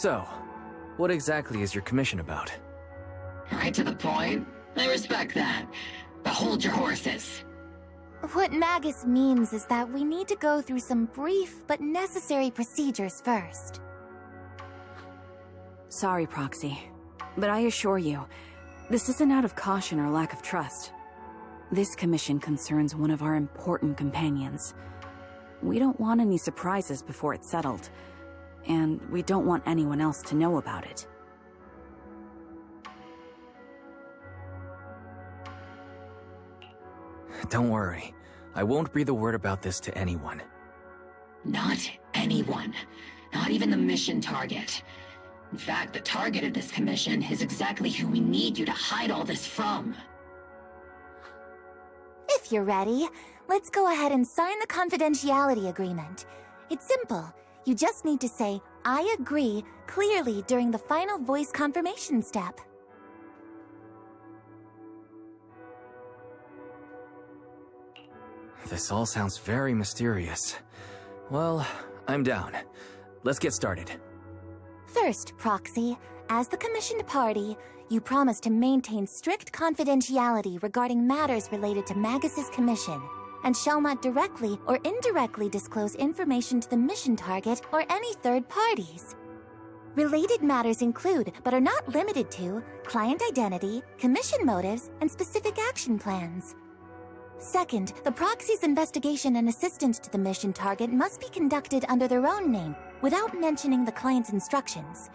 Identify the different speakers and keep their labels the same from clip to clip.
Speaker 1: So, what exactly is your commission about?
Speaker 2: Right to the point. I respect that. But hold your horses.
Speaker 3: What Magus means is that we need to go through some brief but necessary procedures first.
Speaker 4: Sorry, Proxy, but I assure you, this isn't out of caution or lack of trust. This commission concerns one of our important companions. We don't want any surprises before it's settled, and we don't want anyone else to know about it.
Speaker 1: Don't worry. I won't breathe a word about this to anyone.
Speaker 2: Not anyone. Not even the mission target. In fact, the target of this commission is exactly who we need you to hide all this from.
Speaker 3: If you're ready, let's go ahead and sign the confidentiality agreement. It's simple. You just need to say, "I agree," clearly during the final voice confirmation step.
Speaker 1: This all sounds very mysterious. Well, I'm down. Let's get started.
Speaker 3: First, Proxy, as the commissioned party, you promise to maintain strict confidentiality regarding matters related to Magus's commission, and shall not directly or indirectly disclose information to the mission target or any third parties. Related matters include, but are not limited to, client identity, commission motives, and specific action plans. Second, the proxy's investigation and assistance to the mission target must be conducted under their own name, without mentioning the client's instructions.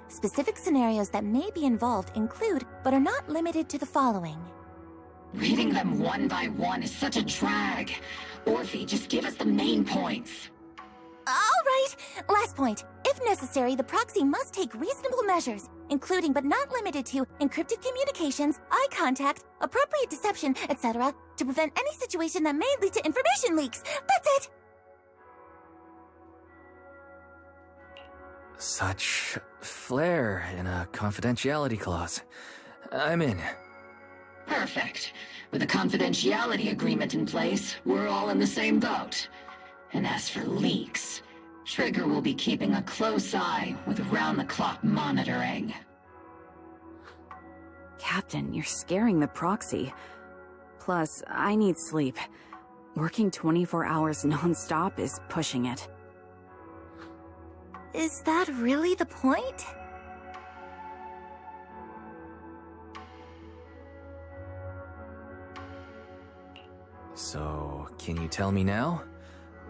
Speaker 3: Specific scenarios that may be involved include, but are not limited to the following.
Speaker 2: Reading them one by one is such a drag. Orphe, just give us the main points.
Speaker 3: All right, last point. If necessary, the proxy must take reasonable measures, including but not limited to encrypted communications, eye contact, appropriate deception, etc., to prevent any situation that may lead to information leaks. That's it!
Speaker 1: Such flair in a confidentiality clause. I'm in.
Speaker 2: Perfect. With a confidentiality agreement in place, we're all in the same boat. And as for leaks, Trigger will be keeping a close eye with round-the-clock monitoring.
Speaker 4: Captain, you're scaring the proxy. Plus, I need sleep. Working 24 hours non-stop is pushing it.
Speaker 3: Is that really the point?
Speaker 1: So, can you tell me now?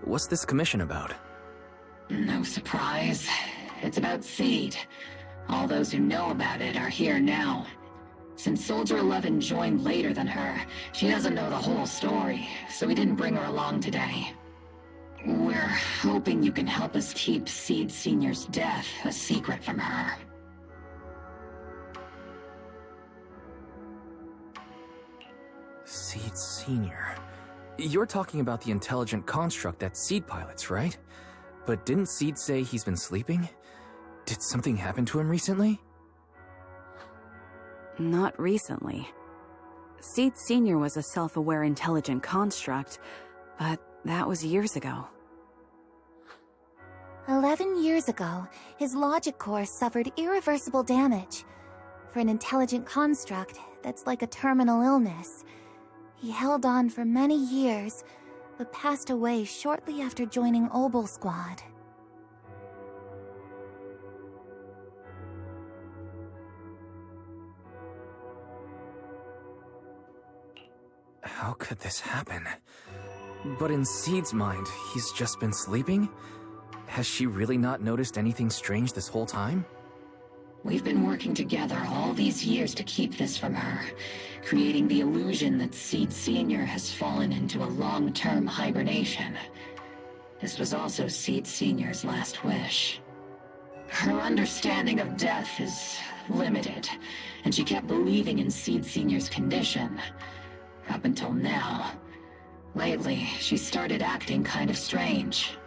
Speaker 1: What's this commission about?
Speaker 2: No surprise. It's about Seed. All those who know about it are here now. Since Soldier 11 joined later than her, she doesn't know the whole story, so we didn't bring her along today. We're hoping you can help us keep Seed Senior's death a secret from her.
Speaker 1: Seed Senior. You're talking about the intelligent construct that Seed pilots, right? But didn't Seed say he's been sleeping? Did something happen to him recently?
Speaker 4: Not recently. Seed Senior was a self-aware intelligent construct, but that was years ago.
Speaker 3: 11 years ago, his logic core suffered irreversible damage. For an intelligent construct, that's like a terminal illness. He held on for many years, but passed away shortly after joining Obel Squad.
Speaker 1: How could this happen? But in Seed's mind, he's just been sleeping? Has she really not noticed anything strange this whole time?
Speaker 2: We've been working together all these years to keep this from her, creating the illusion that Seed Senior has fallen into a long-term hibernation. This was also Seed Senior's last wish. Her understanding of death is limited, and she kept believing in Seed Senior's condition. Up until now. Lately, she started acting kind of strange.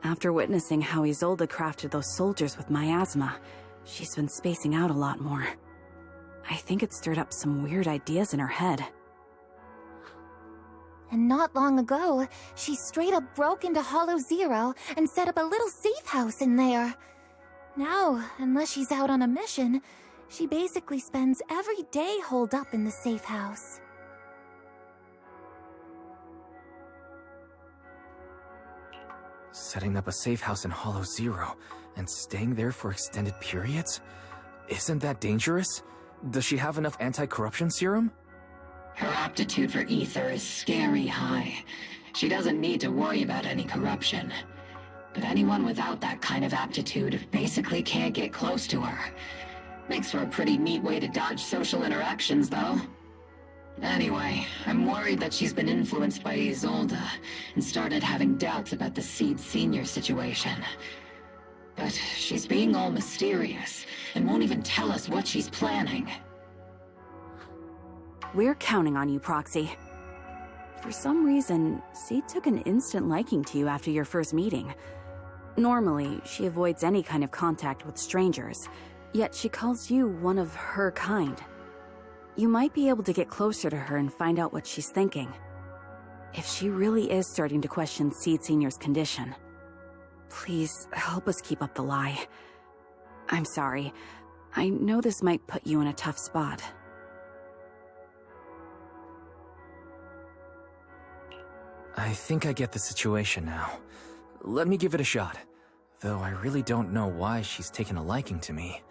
Speaker 4: After witnessing how Isolde crafted those soldiers with miasma, she's been spacing out a lot more. I think it stirred up some weird ideas in her head.
Speaker 3: And not long ago, she straight up broke into Hollow Zero and set up a little safe house in there. Now, unless she's out on a mission, she basically spends every day holed up in the safe house.
Speaker 1: Setting up a safe house in Hollow Zero and staying there for extended periods? Isn't that dangerous? Does she have enough anti-corruption serum?
Speaker 2: Her aptitude for ether is scary high. She doesn't need to worry about any corruption. But anyone without that kind of aptitude basically can't get close to her. Makes for a pretty neat way to dodge social interactions, though. Anyway, I'm worried that she's been influenced by Isolde and started having doubts about the Seed Senior situation. But she's being all mysterious and won't even tell us what she's planning.
Speaker 4: We're counting on you, Proxy. For some reason, Seed took an instant liking to you after your first meeting. Normally, she avoids any kind of contact with strangers, yet she calls you one of her kind. You might be able to get closer to her and find out what she's thinking. If she really is starting to question Seed Senior's condition, please help us keep up the lie. I'm sorry. I know this might put you in a tough spot.
Speaker 1: I think I get the situation now. Let me give it a shot. Though I really don't know why she's taken a liking to me.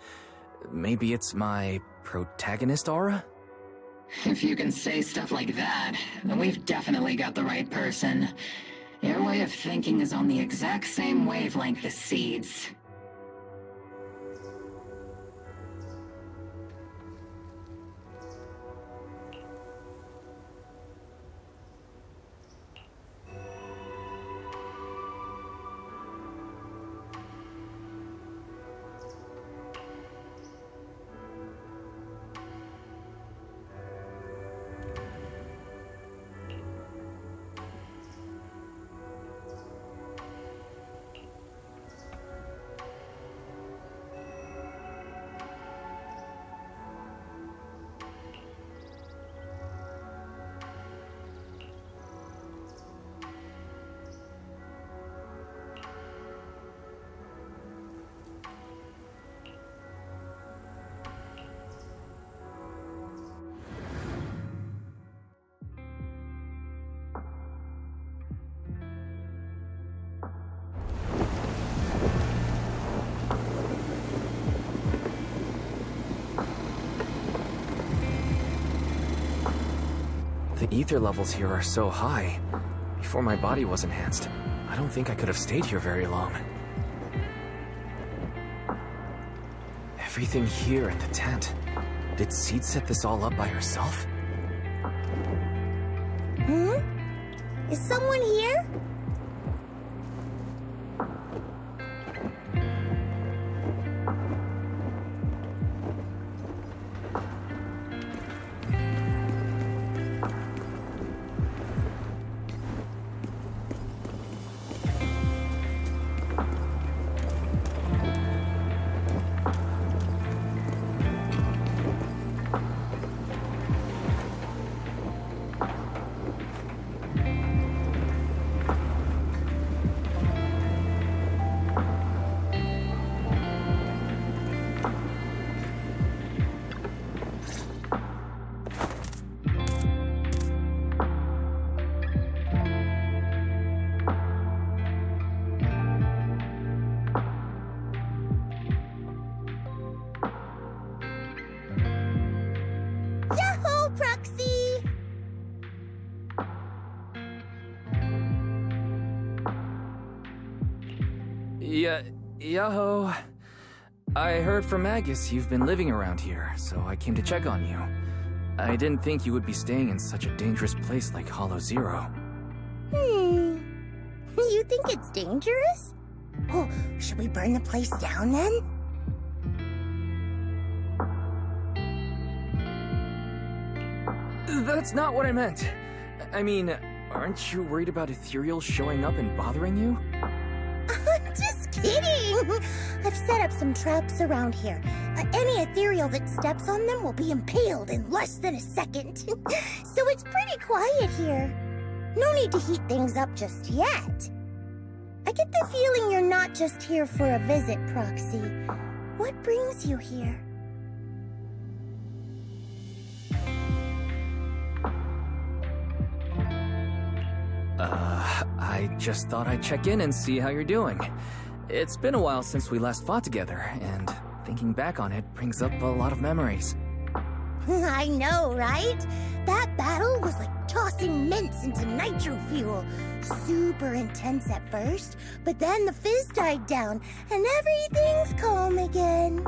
Speaker 1: Maybe it's my protagonist aura?
Speaker 2: If you can say stuff like that, then we've definitely got the right person. Your way of thinking is on the exact same wavelength as Seed's.
Speaker 1: The ether levels here are so high. Before my body was enhanced, I don't think I could have stayed here very long. Everything here at the tent. Did Seed set this all up by herself?
Speaker 5: Is someone here? Yahoo, Proxy!
Speaker 1: Yo. I heard from Agus you've been living around here, so I came to check on you. I didn't think you would be staying in such a dangerous place like Hollow Zero.
Speaker 5: You think it's dangerous? Oh, should we burn the place down then?
Speaker 1: That's not what I meant. I mean, aren't you worried about ethereal showing up and bothering you?
Speaker 5: Just kidding! I've set up some traps around here. Any ethereal that steps on them will be impaled in less than a second. So it's pretty quiet here. No need to heat things up just yet. I get the feeling you're not just here for a visit, Proxy. What brings you here?
Speaker 1: I just thought I'd check in and see how you're doing. It's been a while since we last fought together, and thinking back on it brings up a lot of memories.
Speaker 5: I know, right? That battle was like tossing mints into nitro fuel. Super intense at first, but then the fizz died down, and everything's calm again.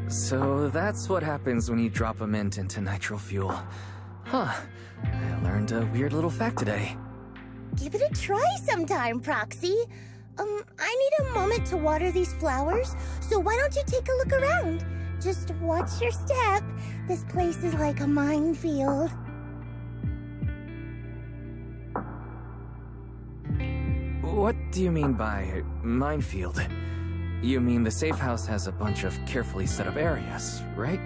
Speaker 1: So that's what happens when you drop a mint into nitro fuel. Huh. I learned a weird little fact today.
Speaker 5: Give it a try sometime, Proxy. I need a moment to water these flowers, so why don't you take a look around? Just watch your step. This place is like a minefield.
Speaker 1: What do you mean by minefield? You mean the safe house has a bunch of carefully set up areas, right?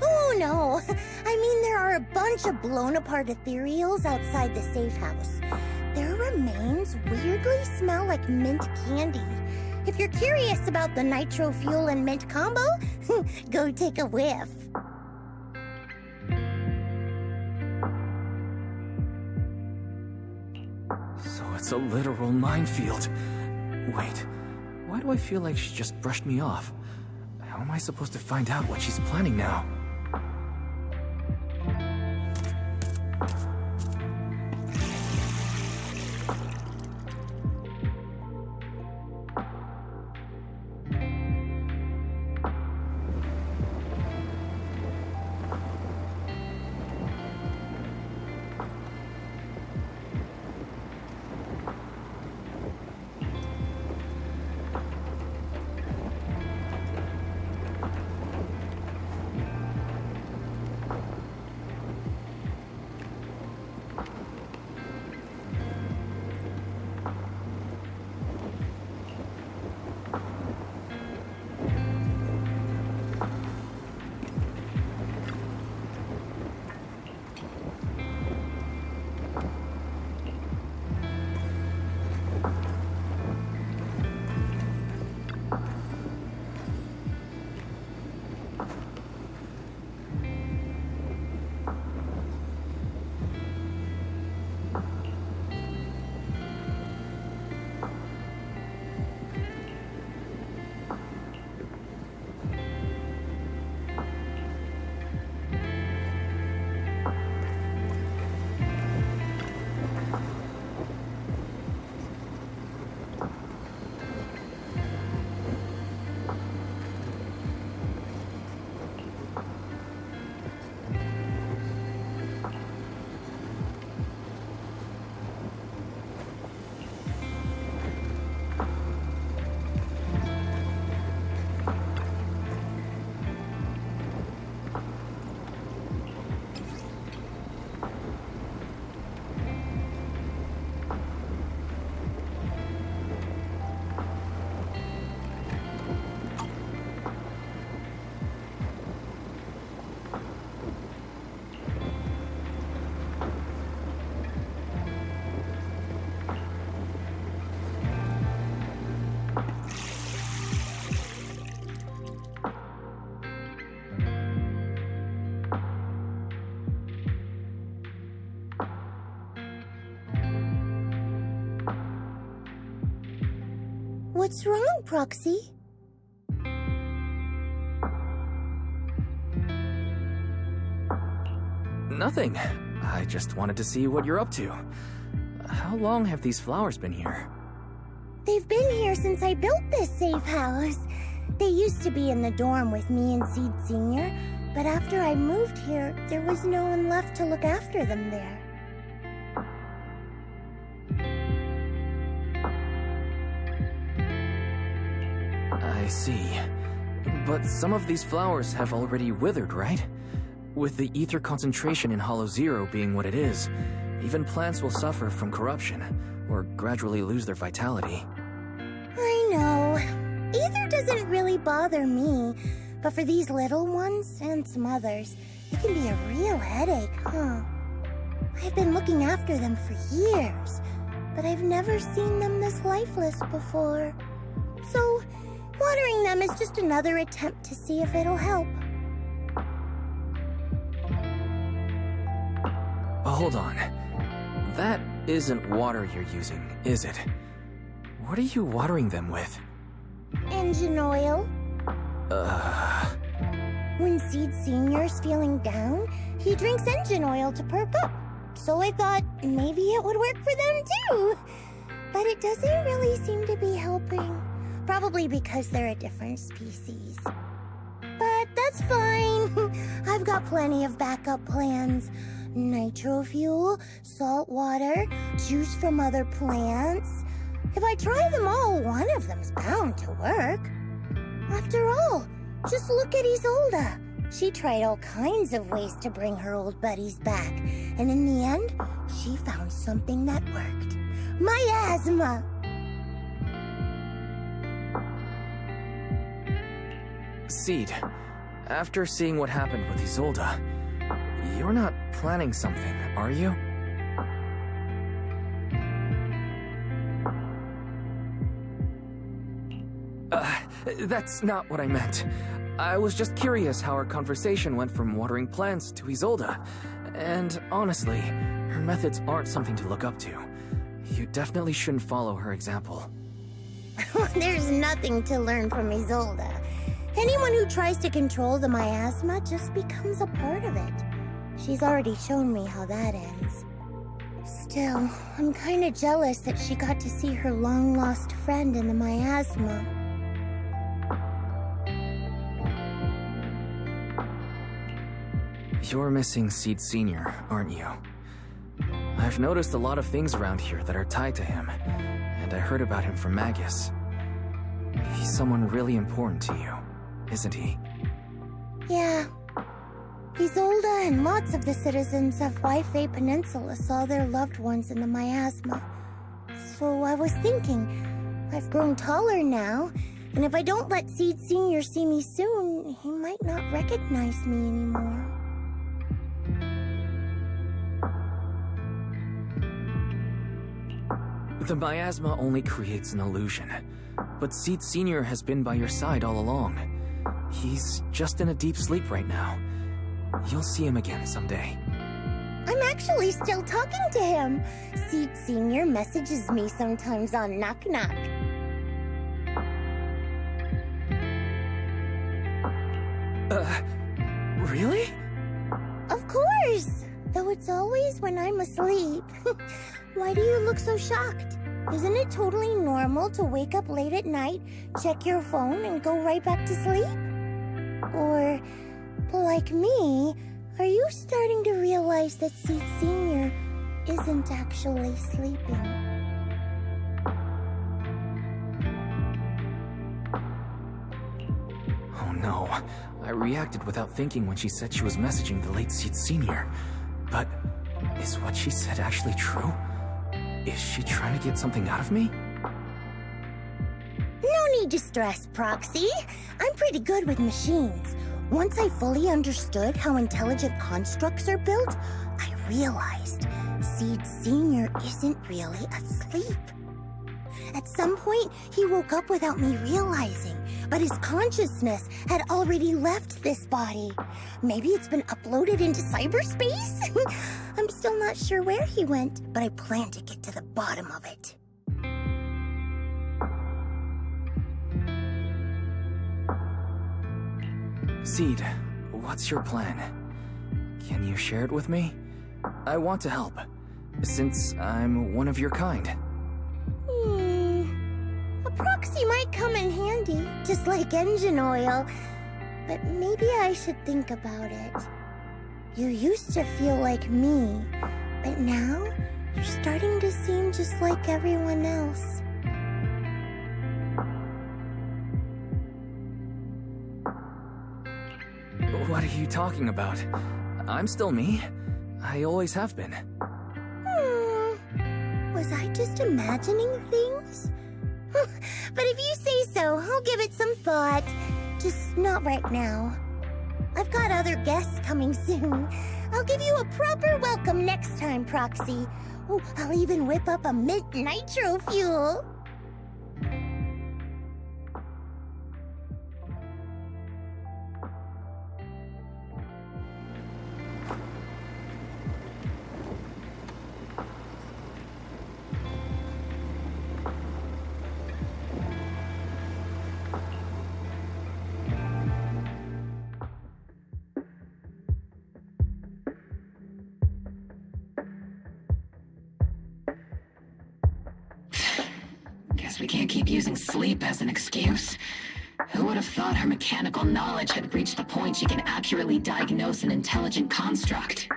Speaker 5: Oh, no. I mean, there are a bunch of blown-apart ethereals outside the safe house. Their remains weirdly smell like mint candy. If you're curious about the nitro fuel and mint combo, go take a whiff.
Speaker 1: So it's a literal minefield. Wait, why do I feel like she just brushed me off? How am I supposed to find out what she's planning now?
Speaker 5: What's wrong, Proxy?
Speaker 1: Nothing. I just wanted to see what you're up to. How long have these flowers been here?
Speaker 5: They've been here since I built this safe house. They used to be in the dorm with me and Seed Sr., but after I moved here, there was no one left to look after them there.
Speaker 1: I see. But some of these flowers have already withered, right? With the ether concentration in Hollow Zero being what it is, even plants will suffer from corruption, or gradually lose their vitality.
Speaker 5: know. Ether doesn't really bother me, but for these little ones and some others, it can be a real headache, huh? I've been looking after them for years, but I've never seen them this lifeless before. So, watering them is just another attempt to see if it'll help.
Speaker 1: Hold on. That isn't water you're using, is it? What are you watering them with?
Speaker 5: Engine oil. When Seed Senior's feeling down, he drinks engine oil to perk up. So I thought maybe it would work for them too. But it doesn't really seem to be helping. Probably because they're a different species. But that's fine. I've got plenty of backup plans. Nitro fuel, salt water, juice from other plants. If I try them all, one of them's bound to work. After all, just look at Isolde. She tried all kinds of ways to bring her old buddies back, and in the end, she found something that worked. Miasma!
Speaker 1: Seed, after seeing what happened with Isolde, you're not planning something, are you? That's not what I meant. I was just curious how our conversation went from watering plants to Isolde. And honestly, her methods aren't something to look up to. You definitely shouldn't follow her example.
Speaker 5: There's nothing to learn from Isolde. Anyone who tries to control the miasma just becomes a part of it. She's already shown me how that ends. Still, I'm kinda jealous that she got to see her long-lost friend in the miasma.
Speaker 1: You're missing Seed Senior, aren't you? I've noticed a lot of things around here that are tied to him, and I heard about him from Magus. He's someone really important to you, isn't he?
Speaker 5: Yeah. Isolde and lots of the citizens of Wi-Fi Peninsula saw their loved ones in the miasma. So I was thinking, I've grown taller now, and if I don't let Seed Senior see me soon, he might not recognize me anymore.
Speaker 1: The miasma only creates an illusion, but Seed Senior has been by your side all along. He's just in a deep sleep right now. You'll see him again someday.
Speaker 5: I'm actually still talking to him. Seed Senior messages me sometimes on Knock Knock.
Speaker 1: Really?
Speaker 5: Of course! Though it's always when I'm asleep. Why do you look so shocked? Isn't it totally normal to wake up late at night, check your phone, and go right back to sleep? Or, like me, are you starting to realize that Seed Senior isn't actually sleeping?
Speaker 1: Oh no, I reacted without thinking when she said she was messaging the late Seed Senior. But is what she said actually true? Is she trying to get something out of me?
Speaker 5: No need to stress, Proxy. I'm pretty good with machines. Once I fully understood how intelligent constructs are built, I realized Seed Senior isn't really asleep. At some point, he woke up without me realizing, but his consciousness had already left this body. Maybe it's been uploaded into cyberspace? I'm still not sure where he went, but I plan to get to the bottom of it.
Speaker 1: Seed, what's your plan? Can you share it with me? I want to help, since I'm one of your kind.
Speaker 5: A proxy might come in handy, just like engine oil. But maybe I should think about it. You used to feel like me, but now you're starting to seem just like everyone else.
Speaker 1: What are you talking about? I'm still me. I always have been.
Speaker 5: Was I just imagining things? But if you say I'll give it some thought. Just not right now. I've got other guests coming soon. I'll give you a proper welcome next time, Proxy. Oh, I'll even whip up a mint nitro fuel.
Speaker 2: Guess we can't keep using sleep as an excuse. Who would have thought her mechanical knowledge had reached the point she can accurately diagnose an intelligent construct?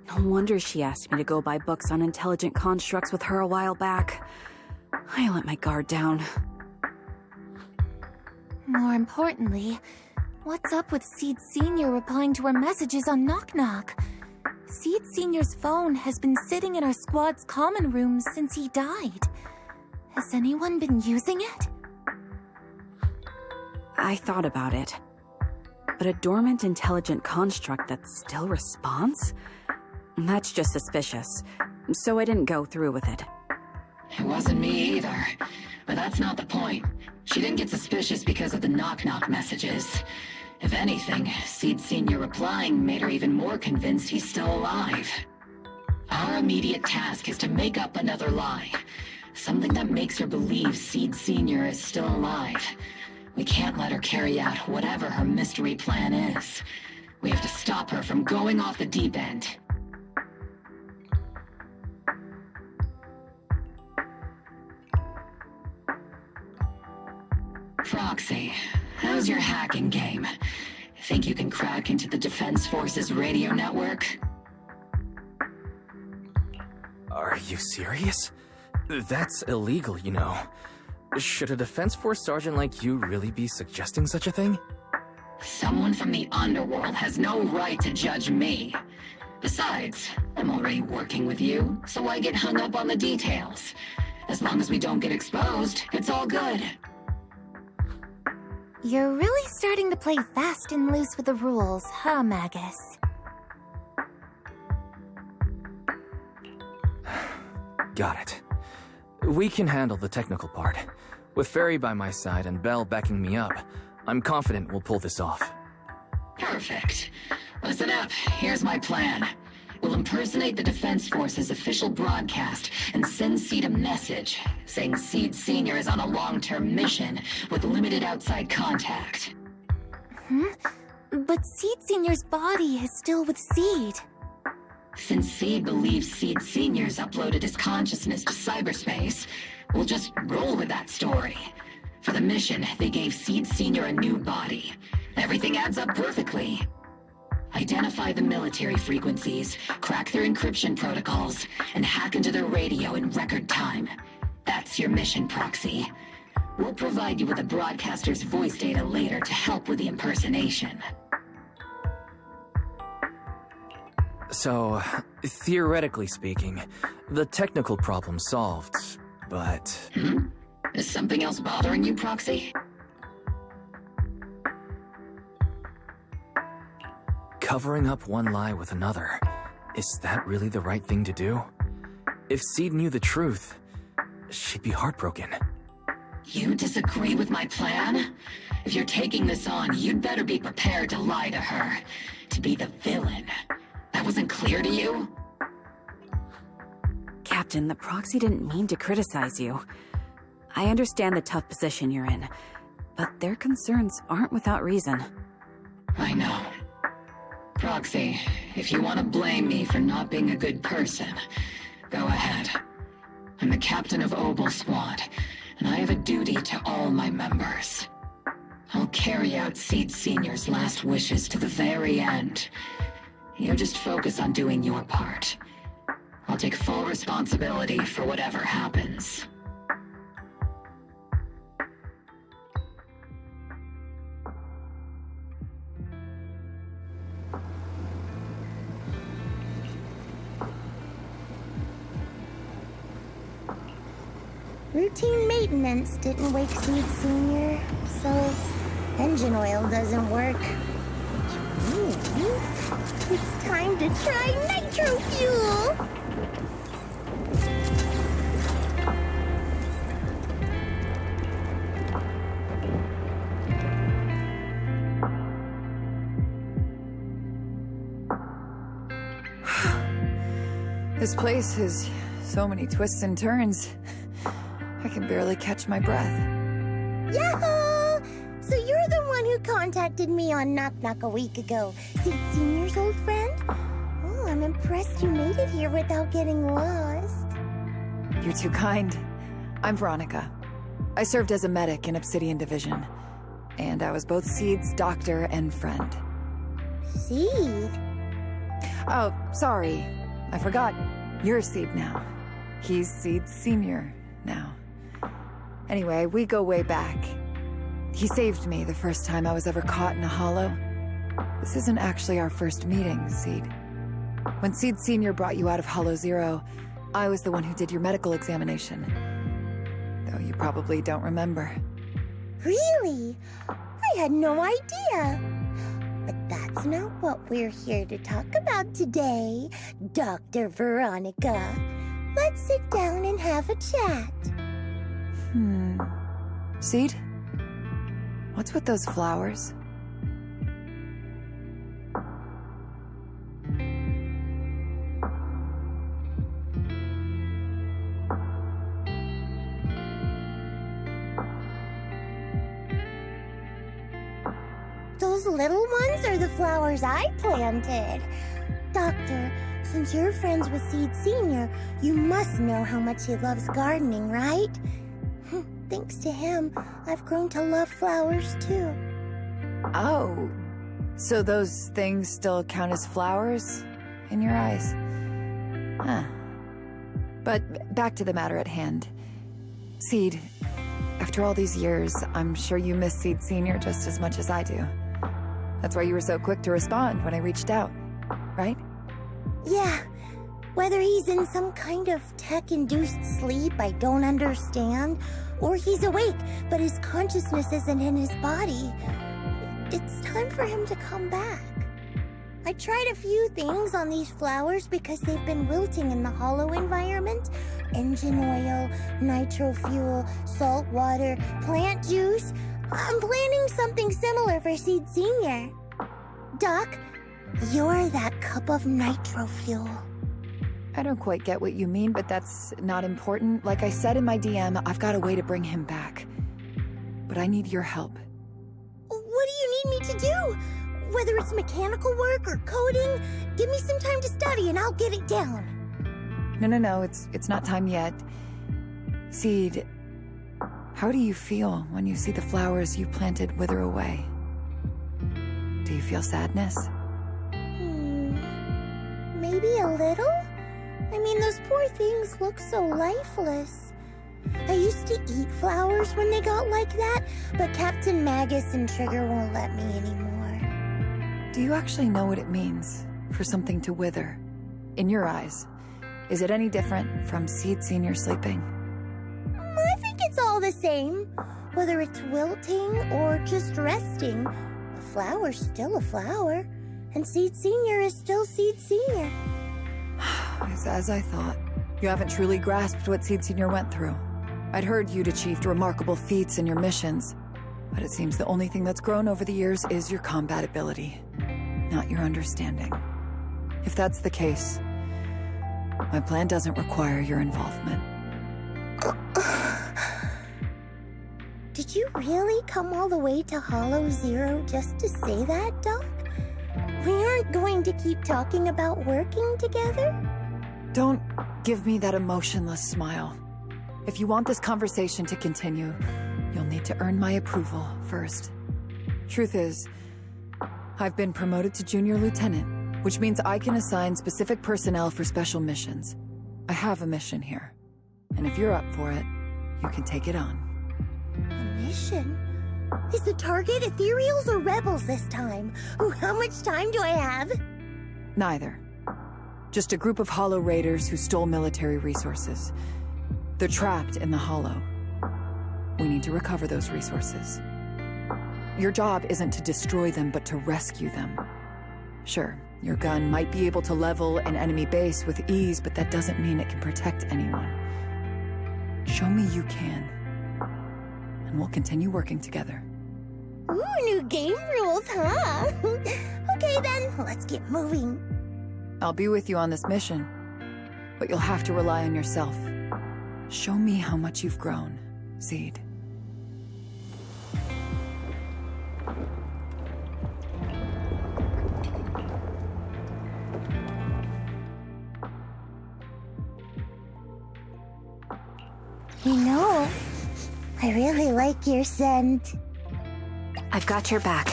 Speaker 4: No wonder she asked me to go buy books on intelligent constructs with her a while back. I let my guard down.
Speaker 3: More importantly, what's up with Seed Sr. replying to our messages on Knock Knock? Seed Sr.'s phone has been sitting in our squad's common room since he died. Has anyone been using it?
Speaker 4: I thought about it. But a dormant intelligent construct that still responds? That's just suspicious. So I didn't go through with it.
Speaker 2: It wasn't me either. But that's not the point. She didn't get suspicious because of the knock-knock messages. If anything, Seed Sr. replying made her even more convinced he's still alive. Our immediate task is to make up another lie. Something that makes her believe Seed Sr. is still alive. We can't let her carry out whatever her mystery plan is. We have to stop her from going off the deep end. Proxy, how's your hacking game? Think you can crack into the Defense Forces radio network?
Speaker 1: Are you serious? That's illegal, you know. Should a Defense Force sergeant like you really be suggesting such a thing?
Speaker 2: Someone from the underworld has no right to judge me. Besides, I'm already working with you, so why get hung up on the details? As long as we don't get exposed, it's all good.
Speaker 3: You're really starting to play fast and loose with the rules, huh, Magus?
Speaker 1: Got it. We can handle the technical part. With Fairy by my side and Belle backing me up, I'm confident we'll pull this off.
Speaker 2: Perfect. Listen up, here's my plan. We'll impersonate the Defense Force's official broadcast and send Seed a message saying Seed Sr. is on a long-term mission with limited outside contact.
Speaker 3: But Seed Sr.'s body is still with Seed.
Speaker 2: Since Seed believes Seed Sr.'s uploaded his consciousness to cyberspace, we'll just roll with that story. For the mission, they gave Seed Sr. a new body. Everything adds up perfectly. Identify the military frequencies, crack their encryption protocols, and hack into their radio in record time. That's your mission, Proxy. We'll provide you with the broadcaster's voice data later to help with the impersonation.
Speaker 1: So, theoretically speaking, the technical problem solved, but...
Speaker 2: Is something else bothering you, Proxy?
Speaker 1: Covering up one lie with another, is that really the right thing to do? If Seed knew the truth, she'd be heartbroken.
Speaker 2: You disagree with my plan? If you're taking this on, you'd better be prepared to lie to her. To be the villain. That wasn't clear to you?
Speaker 4: Captain, the Proxy didn't mean to criticize you. I understand the tough position you're in, but their concerns aren't without reason.
Speaker 2: I know. Proxy, if you want to blame me for not being a good person, go ahead. I'm the captain of Obel Squad, and I have a duty to all my members. I'll carry out Seed Sr.'s last wishes to the very end. You just focus on doing your part. I'll take full responsibility for whatever happens.
Speaker 5: Routine maintenance didn't wake Seed Senior, so engine oil doesn't work. It's time to try nitro fuel!
Speaker 6: This place has so many twists and turns. I can barely catch my breath.
Speaker 5: Yahoo! So you're the one who contacted me on Knock Knock a week ago, Seed Senior's old friend? Oh, I'm impressed you made it here without getting lost.
Speaker 6: You're too kind. I'm Veronica. I served as a medic in Obsidian Division. And I was both Seed's doctor and friend.
Speaker 5: Seed?
Speaker 6: Oh, sorry. I forgot. You're Seed now. He's Seed Senior now. Anyway, we go way back. He saved me the first time I was ever caught in a hollow. This isn't actually our first meeting, Seed. When Seed Senior brought you out of Hollow Zero, I was the one who did your medical examination. Though you probably don't remember.
Speaker 5: Really? I had no idea. But that's not what we're here to talk about today, Dr. Veronica. Let's sit down and have a chat.
Speaker 6: Seed? What's with those flowers?
Speaker 5: Those little ones are the flowers I planted. Doctor, since you're friends with Seed Senior, you must know how much he loves gardening, right? Thanks to him, I've grown to love flowers too.
Speaker 6: Oh, so those things still count as flowers in your eyes? Huh. But back to the matter at hand. Seed, after all these years, I'm sure you miss Seed Senior just as much as I do. That's why you were so quick to respond when I reached out, right?
Speaker 5: Yeah. Whether he's in some kind of tech-induced sleep I don't understand, or he's awake, but his consciousness isn't in his body, it's time for him to come back. I tried a few things on these flowers because they've been wilting in the hollow environment. Engine oil, nitro fuel, salt water, plant juice. I'm planning something similar for Seed Senior. Doc, you're that cup of nitro fuel.
Speaker 6: I don't quite get what you mean, but that's not important. Like I said in my DM, I've got a way to bring him back. But I need your help.
Speaker 5: What do you need me to do? Whether it's mechanical work or coding, give me some time to study and I'll get it down.
Speaker 6: No, it's not time yet. Seed, how do you feel when you see the flowers you planted wither away? Do you feel sadness?
Speaker 5: Maybe a little? I mean, those poor things look so lifeless. I used to eat flowers when they got like that, but Captain Magus and Trigger won't let me anymore.
Speaker 6: Do you actually know what it means for something to wither? In your eyes, is it any different from Seed Senior sleeping?
Speaker 5: I think it's all the same. Whether it's wilting or just resting, a flower's still a flower, and Seed Senior is still Seed Senior.
Speaker 6: It's as I thought. You haven't truly grasped what Seed Senior went through. I'd heard you'd achieved remarkable feats in your missions, but it seems the only thing that's grown over the years is your combat ability, not your understanding. If that's the case, my plan doesn't require your involvement.
Speaker 5: Did you really come all the way to Hollow Zero just to say that, Doc? We aren't going to keep talking about working together?
Speaker 6: Don't give me that emotionless smile. If you want this conversation to continue, you'll need to earn my approval first. Truth is, I've been promoted to Junior Lieutenant, which means I can assign specific personnel for special missions. I have a mission here, and if you're up for it, you can take it on.
Speaker 5: A mission? Is the target Ethereals or Rebels this time? Oh, how much time do I have?
Speaker 6: Neither. Just a group of Hollow Raiders who stole military resources. They're trapped in the hollow. We need to recover those resources. Your job isn't to destroy them, but to rescue them. Sure, your gun might be able to level an enemy base with ease, but that doesn't mean it can protect anyone. Show me you can, and we'll continue working together.
Speaker 5: Ooh, new game rules, huh? Okay then, let's get moving.
Speaker 6: I'll be with you on this mission, but you'll have to rely on yourself. Show me how much you've grown, Seed.
Speaker 5: You know, I really like your scent.
Speaker 4: I've got your back.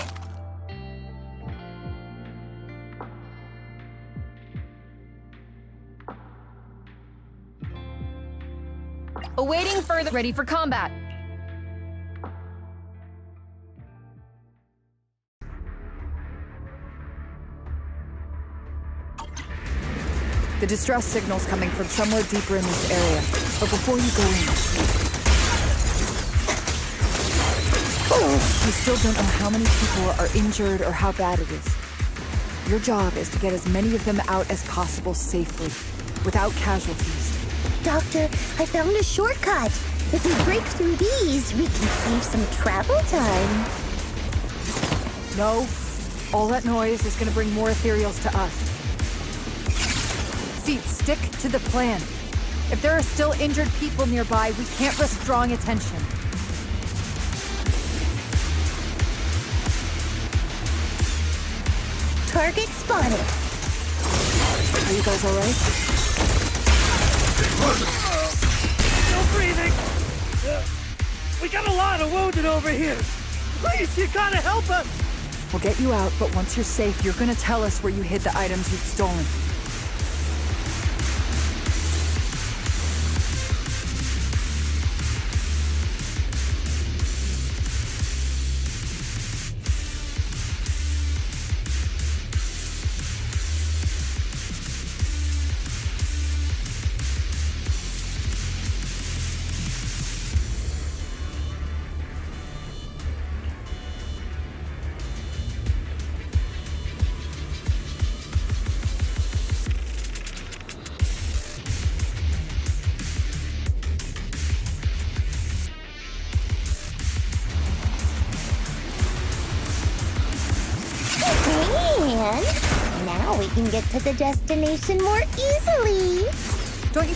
Speaker 7: Awaiting further. Ready for combat.
Speaker 6: The distress signal's coming from somewhere deeper in this area. But before you go in, we still don't know how many people are injured or how bad it is. Your job is to get as many of them out as possible safely, without casualties.
Speaker 5: Doctor, I found a shortcut. If we break through these, we can save some travel time.
Speaker 6: No, all that noise is gonna bring more ethereals to us. Seed, stick to the plan. If there are still injured people nearby, we can't risk drawing attention.
Speaker 5: Target spotted.
Speaker 6: Are you guys all right?
Speaker 8: Still breathing. We got a lot of wounded over here. Please, you gotta help us.
Speaker 6: We'll get you out, but once you're safe, you're gonna tell us where you hid the items you'd stolen.
Speaker 5: And now we can get to the destination more easily.
Speaker 6: Don't you...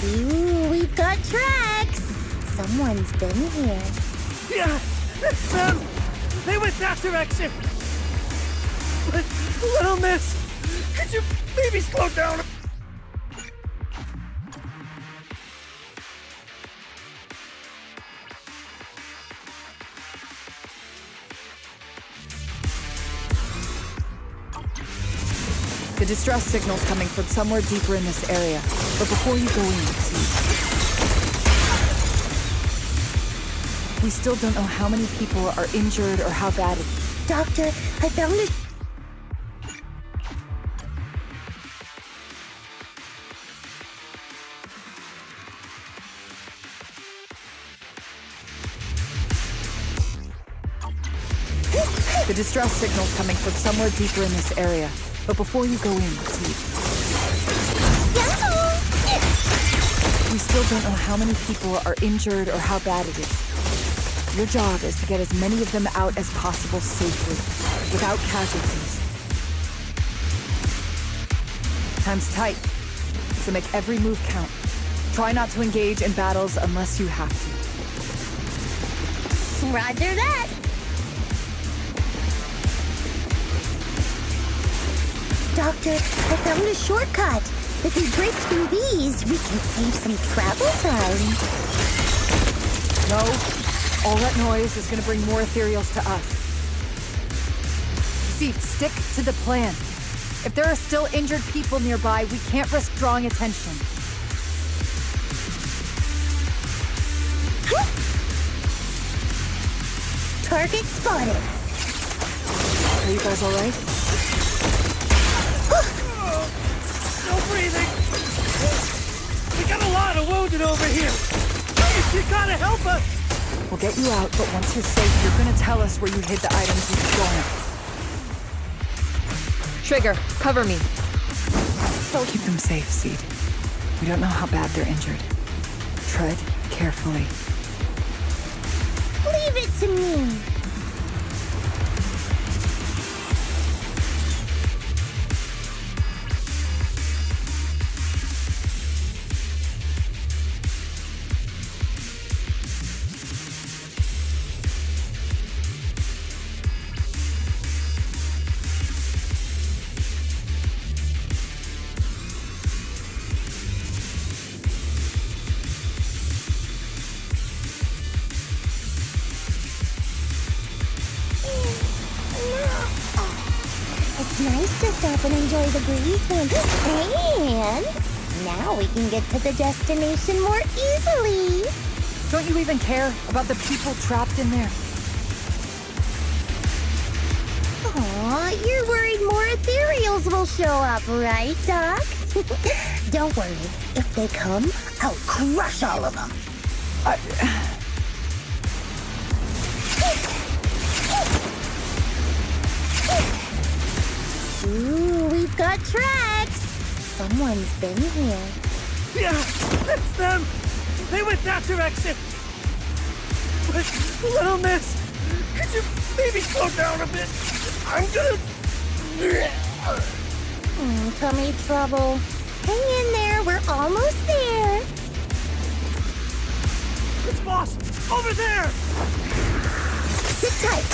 Speaker 5: Ooh, we've got tracks. Someone's been here.
Speaker 8: Yeah, it's them. They went that direction. But, little miss, could you maybe slow down?
Speaker 6: The distress signal's coming from somewhere deeper in this area. But before you go in, we still don't know how many people are injured or how bad it is.
Speaker 5: Doctor, I found a...
Speaker 6: The distress signal's coming from somewhere deeper in this area. But before you go in, we still don't know how many people are injured or how bad it is. Your job is to get as many of them out as possible safely, without casualties. Time's tight, so make every move count. Try not to engage in battles unless you have to.
Speaker 5: Roger that. Doctor, I found a shortcut. If we break through these, we can save some travel time.
Speaker 6: No, all that noise is gonna bring more ethereals to us. Seed, stick to the plan. If there are still injured people nearby, we can't risk drawing attention.
Speaker 5: Target spotted.
Speaker 6: Are you guys all right?
Speaker 8: Still breathing. We got a lot of wounded over here. You gotta help us.
Speaker 6: We'll get you out, but once you're safe, you're gonna tell us where you hid the items you've stolen.
Speaker 7: Trigger, cover me.
Speaker 6: Keep them safe, Seed. We don't know how bad they're injured. Tread carefully.
Speaker 5: Leave it to me. It's nice to stop and enjoy the breeze and now we can get to the destination more easily.
Speaker 6: Don't you even care about the people trapped in there?
Speaker 5: Aw, you're worried more ethereals will show up, right, Doc? Don't worry. If they come, I'll crush all of them. Ooh, we've got tracks. Someone's been here.
Speaker 8: Yeah, that's them. They went that direction. But, little miss, could you maybe slow down a bit? I'm gonna...
Speaker 5: Tummy trouble. Hang in there, we're almost there.
Speaker 8: It's boss, over there.
Speaker 5: Sit tight.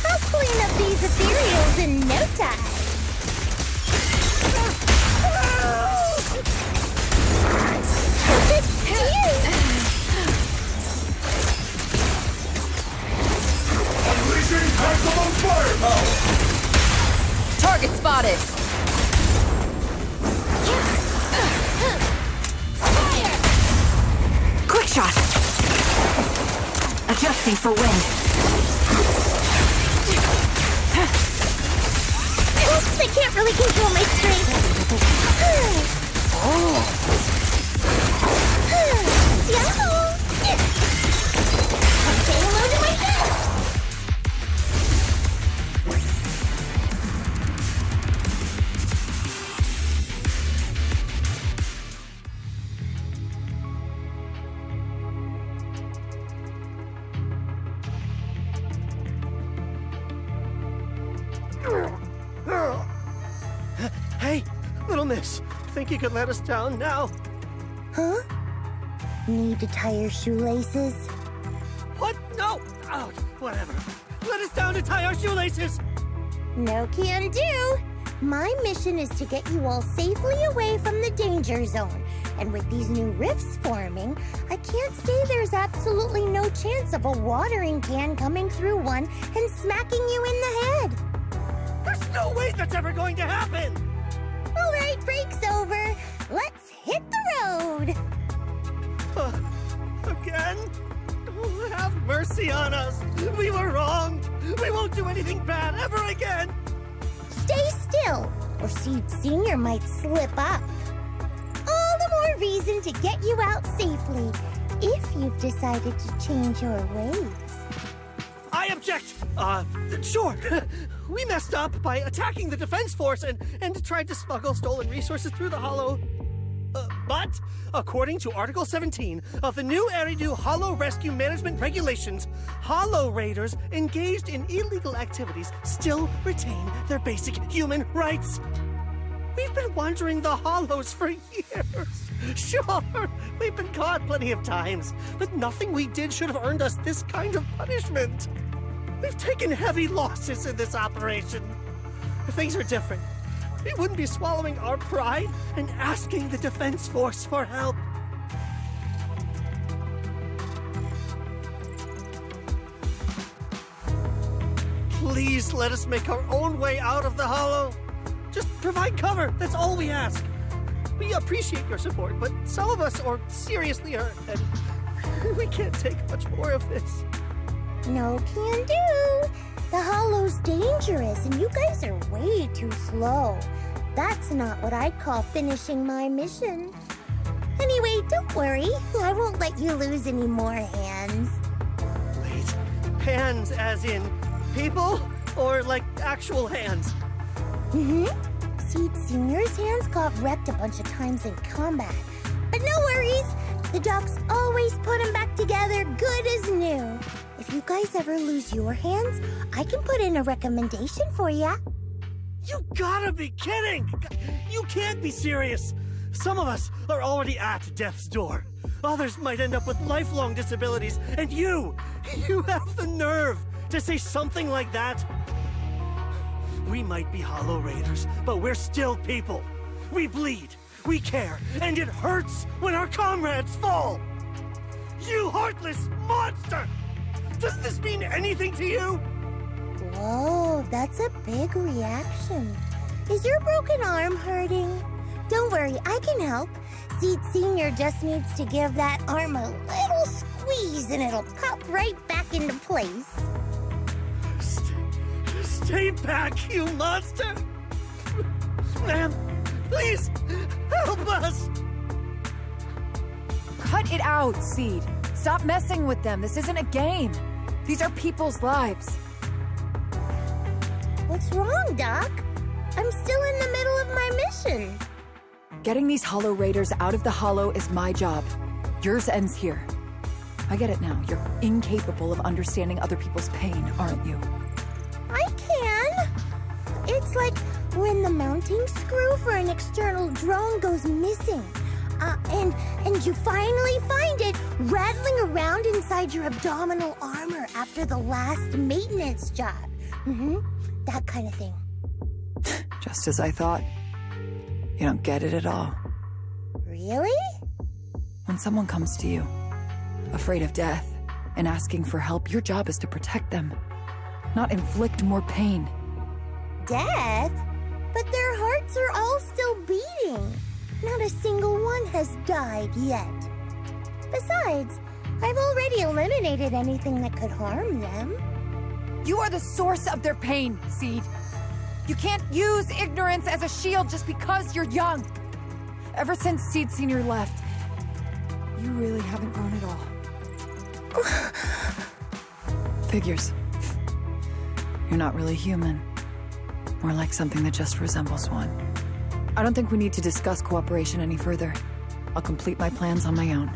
Speaker 5: I'll clean up these ethereals in no time.
Speaker 9: Unleashing maximum firepower!
Speaker 7: Target spotted.
Speaker 4: Quick shot! Adjusting for wind.
Speaker 5: Oops, I can't really control my strength. Yahoo! I'm staying low to my best.
Speaker 8: Hey, little miss, think you could let us down now?
Speaker 5: Huh? Need to tie your shoelaces?
Speaker 8: What? No! Oh, whatever. Let us down to tie our shoelaces!
Speaker 5: No can do. My mission is to get you all safely away from the danger zone. And with these new rifts forming, I can't say there's absolutely no chance of a watering can coming through one and smacking you in the head.
Speaker 8: There's no way that's ever going to happen!
Speaker 5: All right, break's over. Let's hit the road.
Speaker 8: Again? Oh, have mercy on us. We were wrong. We won't do anything bad ever again.
Speaker 5: Stay still, or Seed Senior might slip up. All the more reason to get you out safely, if you've decided to change your ways.
Speaker 8: I object! Sure. We messed up by attacking the defense force and tried to smuggle stolen resources through the Hollow. But, according to Article 17 of the new Eridu Hollow Rescue Management Regulations, Hollow Raiders engaged in illegal activities still retain their basic human rights. We've been wandering the Hollows for years. Sure, we've been caught plenty of times, but nothing we did should have earned us this kind of punishment. We've taken heavy losses in this operation. If things were different, we wouldn't be swallowing our pride and asking the Defense Force for help. Please let us make our own way out of the Hollow. Just provide cover, that's all we ask. We appreciate your support, but some of us are seriously hurt, and we can't take much more of this.
Speaker 5: No can do. The Hollow's dangerous, and you guys are way too slow. That's not what I'd call finishing my mission. don't worry. I won't let you lose any more hands.
Speaker 8: Wait, hands as in people? Or like actual hands?
Speaker 5: Mm-hmm. Seed Senior's hands got wrecked a bunch of times in combat. But no worries. The docs always put them back together good as new. If you guys ever lose your hands, I can put in a recommendation for ya.
Speaker 8: You gotta be kidding! You can't be serious! Some of us are already at death's door. Others might end up with lifelong disabilities, and you have the nerve to say something like that? We might be Hollow Raiders, but we're still people. We bleed, we care, and it hurts when our comrades fall! You heartless monster! Does this mean anything to you?
Speaker 5: Whoa, that's a big reaction. Is your broken arm hurting? Don't worry, I can help. Seed Senior just needs to give that arm a little squeeze and it'll pop right back into place.
Speaker 8: Stay back, you monster! Ma'am, please, help us!
Speaker 6: Cut it out, Seed. Stop messing with them. This isn't a game. These are people's lives.
Speaker 5: What's wrong, Doc? I'm still in the middle of my mission.
Speaker 6: Getting these Hollow Raiders out of the Hollow is my job. Yours ends here. I get it now. You're incapable of understanding other people's pain, aren't you?
Speaker 5: I can. It's like when the mounting screw for an external drone goes missing. And you finally find it rattling around inside your abdominal armor after the last maintenance job. Mm-hmm. That kind of thing.
Speaker 6: Just as I thought. You don't get it at all.
Speaker 5: Really?
Speaker 6: When someone comes to you, afraid of death, and asking for help, your job is to protect them, not inflict more pain.
Speaker 5: Death? But their hearts are all still beating. Not a single one has died yet. Besides, I've already eliminated anything that could harm them.
Speaker 6: You are the source of their pain, Seed. You can't use ignorance as a shield just because you're young. Ever since Seed Senior left, you really haven't grown at all. Figures. You're not really human. More like something that just resembles one. I don't think we need to discuss cooperation any further. I'll complete my plans on my own.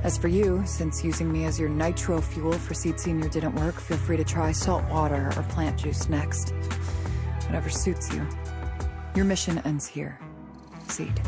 Speaker 6: As for you, since using me as your nitro fuel for Seed Senior didn't work, feel free to try salt water or plant juice next. Whatever suits you. Your mission ends here, Seed.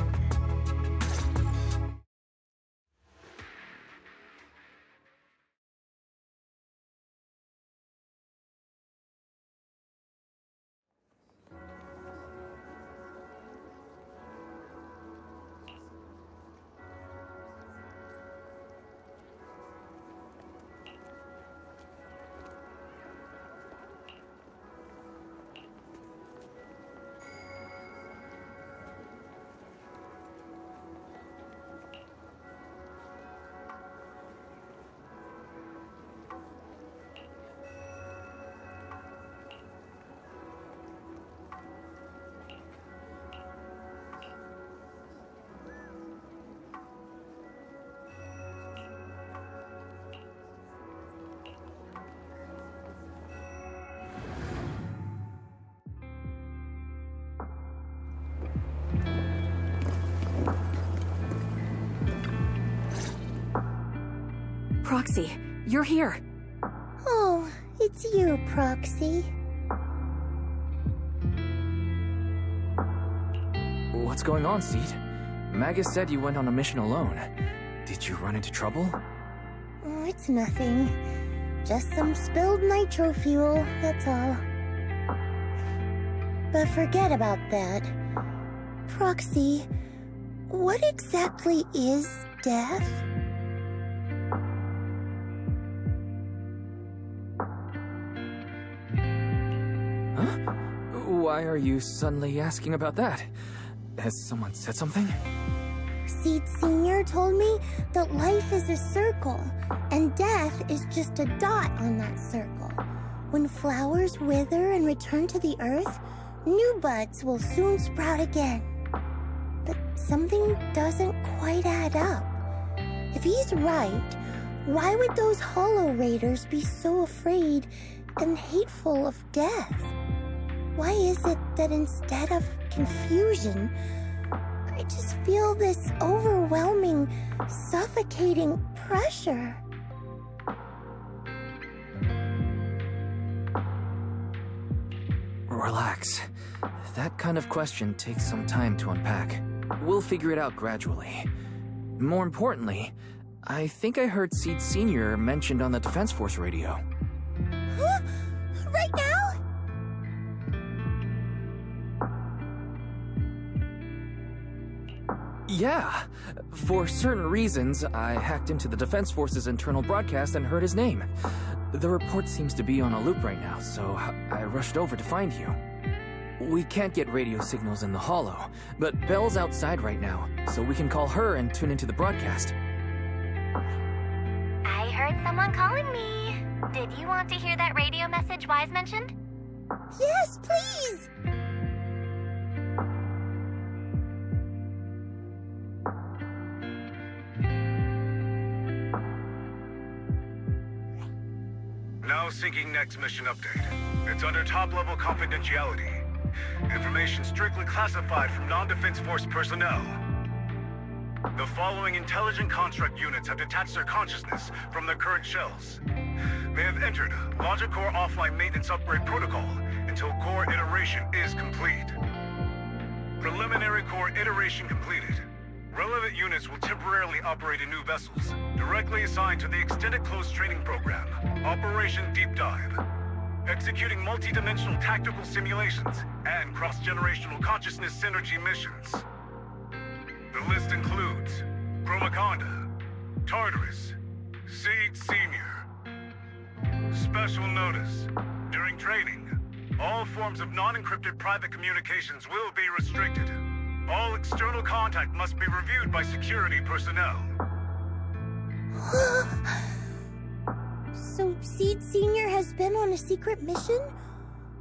Speaker 6: Proxy, you're here.
Speaker 5: Oh, it's you, Proxy.
Speaker 1: What's going on, Seed? Magus said you went on a mission alone. Did you run into trouble?
Speaker 5: Oh, it's nothing. Just some spilled nitro fuel, that's all. But forget about that. Proxy, what exactly is death?
Speaker 1: Huh? Why are you suddenly asking about that? Has someone said something?
Speaker 5: Seed Senior told me that life is a circle, and death is just a dot on that circle. When flowers wither and return to the earth, new buds will soon sprout again. but something doesn't quite add up. If he's right, why would those Hollow Raiders be so afraid and hateful of death? Why is it that instead of confusion, I just feel this overwhelming, suffocating pressure?
Speaker 1: Relax. That kind of question takes some time to unpack. We'll figure it out gradually. More importantly, I think I heard Seed Sr. mentioned on the Defense Force radio.
Speaker 5: Huh? Right now?
Speaker 1: Yeah. For certain reasons, I hacked into the Defense Force's internal broadcast and heard his name. The report seems to be on a loop right now, so I rushed over to find you. We can't get radio signals in the Hollow, but Belle's outside right now, so we can call her and tune into the broadcast.
Speaker 3: I heard someone calling me. Did you want to hear that radio message Wise mentioned?
Speaker 5: Yes, please!
Speaker 9: Now syncing next mission update. It's under top-level confidentiality. Information strictly classified from non-Defense Force personnel. The following intelligent construct units have detached their consciousness from their current shells. They have entered Logic Core offline maintenance upgrade protocol until core iteration is complete. Preliminary core iteration completed. Relevant units will temporarily operate in new vessels, directly assigned to the Extended Close Training Program, Operation Deep Dive, executing multi-dimensional tactical simulations and cross-generational consciousness synergy missions. The list includes Chromaconda, Tartarus, Seed Senior. Special notice. During training, all forms of non-encrypted private communications will be restricted. All external contact must be reviewed by security personnel.
Speaker 5: So Seed Sr. has been on a secret mission?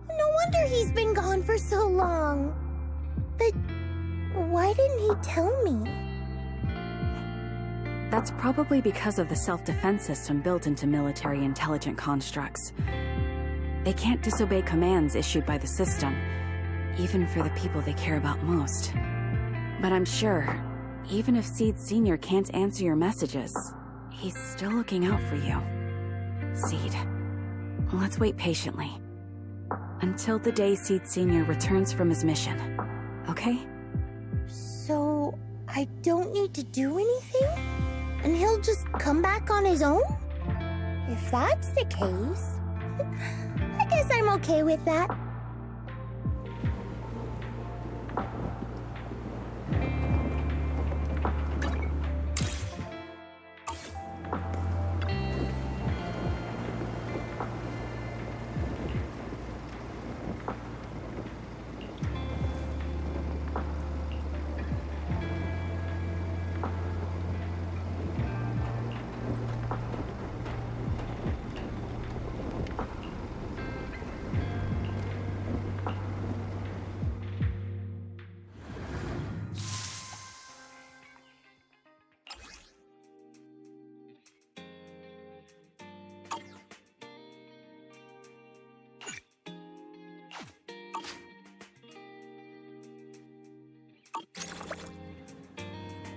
Speaker 5: No wonder he's been gone for so long. But why didn't he tell me?
Speaker 4: That's probably because of the self-defense system built into military intelligent constructs. They can't disobey commands issued by the system, even for the people they care about most. But I'm sure, even if Seed Sr. can't answer your messages, he's still looking out for you. Seed, let's wait patiently. Until the day Seed Sr. returns from his mission, okay?
Speaker 5: So, I don't need to do anything? And he'll just come back on his own? If that's the case, I guess I'm okay with that.